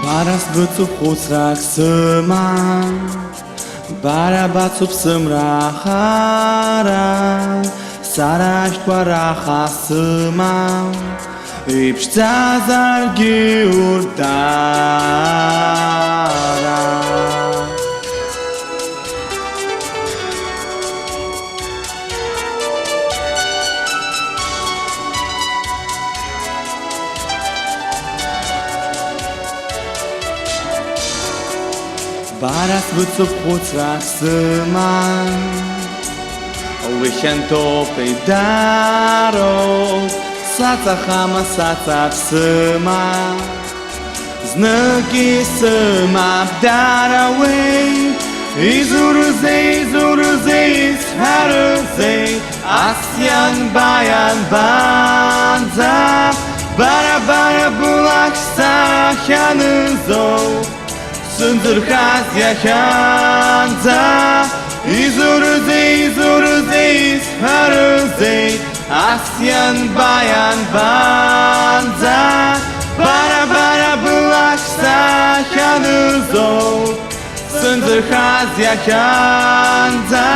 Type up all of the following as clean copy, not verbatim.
Baras bățup uțrac săma, bara bațup sămrahara, saraști cu araha săma, îipștea zarghi urtara. Baras bățup uțrac săma, Wishanto peidaro, saca hama saca săma, Znăki săma daraway, izuruzei haruzei, Asyan bayan banza, bara bulak sahyanızou, Sındır khaz yakhanza, izuruzei haruzei, Asyan bayan banza, bara bulak sahyanızou, Sındır khaz yakhanza.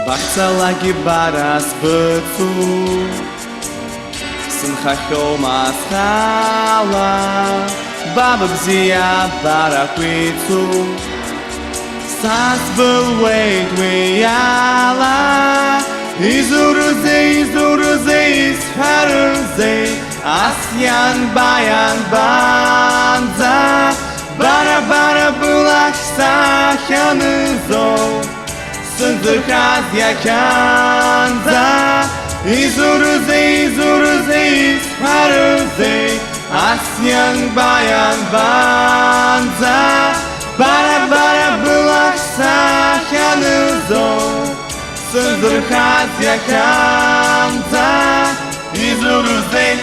Bachzalagi baras bățu, Sunt hachom aschala, Bababzia baracuițu, Sas bălweit weiala, Izuruzei haruzei, Asyan bayan banza, Bara bulak sahyanızou, Sındır khaz yakhanza, izuruzei haruzei, Asyan bayan banza, bara bulak sahyanızou, Sındır khaz yakhanza, izuruzei